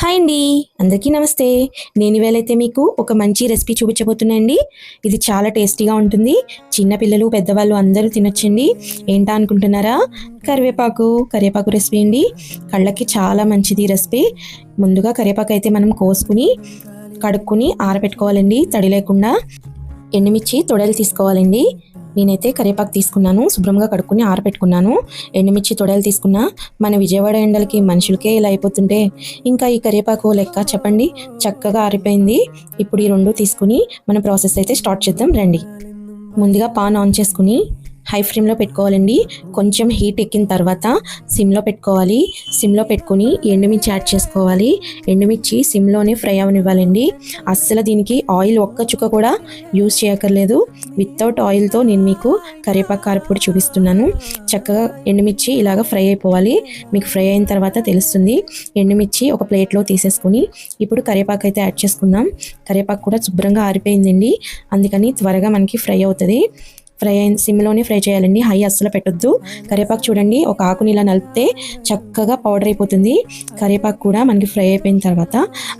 Hi అండి, అందరికీ నమస్తే. నేను ఇవాళైతే మీకు ఒక మంచి రెసిపీ చూపించబోతున్నా అండి. ఇది చాలా టేస్టీగా ఉంటుంది. చిన్నపిల్లలు పెద్దవాళ్ళు అందరూ తినొచ్చండి. ఏంటా అనుకుంటున్నారా? కరివేపాకు రెసిపీ అండి. కళ్ళకి చాలా మంచిది రెసిపీ. ముందుగా కరివేపాకు అయితే మనం కోసుకుని కడుక్కుని ఆరబెట్టుకోవాలండి, తడి లేకుండా. ఎండుమిర్చి తొడలు తీసుకోవాలండి. నేనైతే కరివేపాకు తీసుకున్నాను, శుభ్రంగా కడుక్కుని ఆరబెట్టుకున్నాను. ఎండుమిర్చి తొడలు తీసుకున్నా. మన విజయవాడ ఎండలకి మనుషులకే ఇలా అయిపోతుంటే ఇంకా ఈ కరివేపాకు లెక్క చెప్పండి. చక్కగా ఆరిపోయింది. ఇప్పుడు ఈ రెండు తీసుకుని మన ప్రాసెస్ అయితే స్టార్ట్ చేద్దాం రండి. ముందుగా పాన్ ఆన్ చేసుకుని హై ఫ్లేమ్లో పెట్టుకోవాలండి. కొంచెం హీట్ ఎక్కిన తర్వాత సిమ్లో పెట్టుకోవాలి. సిమ్లో పెట్టుకుని ఎండుమిర్చి యాడ్ చేసుకోవాలి. ఎండుమిర్చి సిమ్లోనే ఫ్రై అవనివ్వాలండి. అస్సలు దీనికి ఆయిల్ ఒక్క చుక్క కూడా యూజ్ చేయక్కర్లేదు. వితౌట్ ఆయిల్తో నేను మీకు కరివేపాకు కారపొడి చూపిస్తున్నాను. చక్కగా ఎండుమిర్చి ఇలాగ ఫ్రై అయిపోవాలి. మీకు ఫ్రై అయిన తర్వాత తెలుస్తుంది. ఎండుమిర్చి ఒక ప్లేట్లో తీసేసుకుని ఇప్పుడు కరివేపాకు అయితే యాడ్ చేసుకుందాం. కరివేపాకు కూడా శుభ్రంగా ఆరిపోయిందండి, అందుకని త్వరగా మనకి ఫ్రై అవుతుంది. ఫ్రై అయిన సిమ్లోనే ఫ్రై చేయాలండి, హై అస్సలు పెట్టొద్దు. కరివేపాకు చూడండి, ఒక ఆకుని ఇలా నలిపితే చక్కగా పౌడర్ అయిపోతుంది. కరివేపాకు కూడా మనకి ఫ్రై అయిపోయిన తర్వాత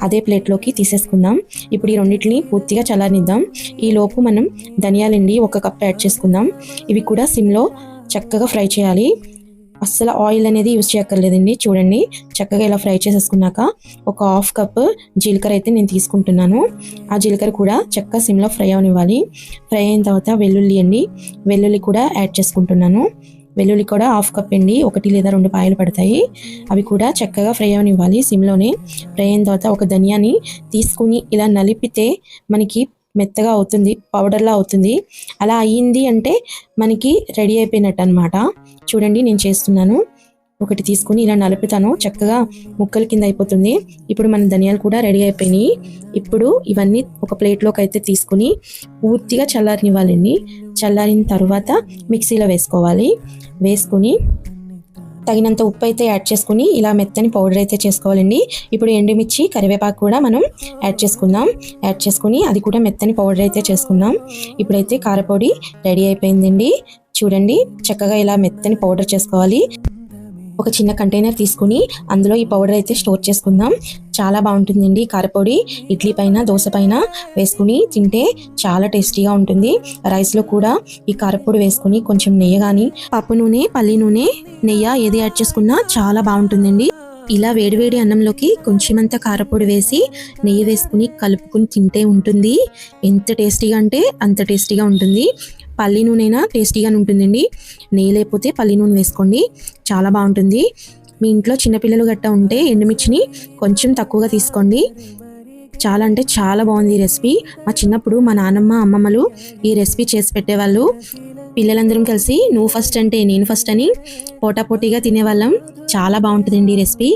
అదే ప్లేట్లోకి తీసేసుకుందాం. ఇప్పుడు ఈ రెండింటిని పూర్తిగా చల్లారనిద్దాం. ఈ లోపు మనం ధనియాలండి 1 కప్ యాడ్ చేసుకుందాం. ఇవి కూడా సిమ్లో చక్కగా ఫ్రై చేయాలి. అస్సలు ఆయిల్ అనేది యూజ్ చేయక్కర్లేదండి. చూడండి, చక్కగా ఇలా ఫ్రై చేసేసుకున్నాక ఒక 1/2 కప్ జీలకర్ర అయితే నేను తీసుకుంటున్నాను. ఆ జీలకర్ర కూడా చక్కగా సిమ్లో ఫ్రై అవనివ్వాలి. ఫ్రై అయిన తర్వాత వెల్లుల్లి కూడా యాడ్ చేసుకుంటున్నాను. వెల్లుల్లి కూడా 1/2 కప్ అండి, 1 లేదా 2 పాయలు పడతాయి. అవి కూడా చక్కగా ఫ్రై అవనివ్వాలి సిమ్లోనే. ఫ్రై అయిన తర్వాత ఒక ధనియాని తీసుకుని ఇలా నలిపితే మనకి మెత్తగా అవుతుంది, పౌడర్లా అవుతుంది. అలా అయ్యింది అంటే మనకి రెడీ అయిపోయినట్టు అనమాట. చూడండి, నేను చేస్తున్నాను. ఒకటి తీసుకుని ఇలా నలుపుతాను, చక్కగా ముక్కల కింద అయిపోతుంది. ఇప్పుడు మన ధనియాలు కూడా రెడీ అయిపోయినాయి. ఇప్పుడు ఇవన్నీ ఒక ప్లేట్లోకి అయితే తీసుకుని పూర్తిగా చల్లారనివ్వాలండి. చల్లారిన తర్వాత మిక్సీలో వేసుకోవాలి. వేసుకుని తగినంత ఉప్పు అయితే యాడ్ చేసుకుని ఇలా మెత్తని పౌడర్ అయితే చేసుకోవాలండి. ఇప్పుడు ఎండుమిర్చి కరివేపాకు కూడా మనం యాడ్ చేసుకుందాం. యాడ్ చేసుకుని అది కూడా మెత్తని పౌడర్ అయితే చేసుకుందాం. ఇప్పుడైతే కారపొడి రెడీ అయిపోయిందండి. చూడండి, చక్కగా ఇలా మెత్తని పౌడర్ చేసుకోవాలి. ఒక చిన్న కంటైనర్ తీసుకుని అందులో ఈ పౌడర్ అయితే స్టోర్ చేసుకుందాం. చాలా బాగుంటుందండి కారపొడి. ఇడ్లీ పైన, దోశ పైన వేసుకుని తింటే చాలా టేస్టీగా ఉంటుంది. రైస్లో కూడా ఈ కారపొడి వేసుకుని కొంచెం నెయ్యి కానీ, పప్పు నూనె, పల్లి నూనె, నెయ్యి ఏది యాడ్ చేసుకున్నా చాలా బాగుంటుందండి. ఇలా వేడివేడి అన్నంలోకి కొంచెమంత కారపొడి వేసి నెయ్యి వేసుకుని కలుపుకుని తింటే ఉంటుంది. ఎంత టేస్టీగా అంటే అంత టేస్టీగా ఉంటుంది. పల్లి నూనె అయినా టేస్టీగానే ఉంటుందండి. నెయ్యి లేకపోతే పల్లి నూనె వేసుకోండి, చాలా బాగుంటుంది. మీ ఇంట్లో చిన్నపిల్లలు గట్టా ఉంటే ఎండుమిర్చిని కొంచెం తక్కువగా తీసుకోండి. చాలా అంటే చాలా బాగుంది ఈ రెసిపీ. మా చిన్నప్పుడు మా నాన్నమ్మ, అమ్మమ్మలు ఈ రెసిపీ చేసి పెట్టేవాళ్ళు. పిల్లలందరం కలిసి నువ్వు ఫస్ట్ అంటే నేను ఫస్ట్ అని పోటాపోటీగా తినేవాళ్ళం. చాలా బాగుంటుందండి ఈ రెసిపీ.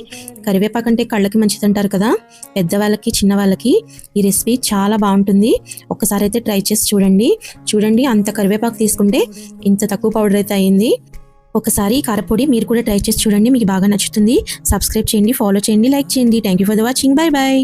కరివేపాకు అంటే కళ్ళకి మంచిది అంటారు కదా, పెద్దవాళ్ళకి చిన్నవాళ్ళకి ఈ రెసిపీ చాలా బాగుంటుంది. ఒక్కసారి అయితే ట్రై చేసి చూడండి. అంత కరివేపాకు తీసుకుంటే ఇంత తక్కువ పౌడర్ అయితే అయింది. ఒకసారి కారపొడి మీరు కూడా ట్రై చేసి చూడండి, మీకు బాగా నచ్చుతుంది. సబ్స్క్రైబ్ చేయండి, ఫాలో చేయండి, లైక్ చేయండి. Thank you for the watching. Bye bye.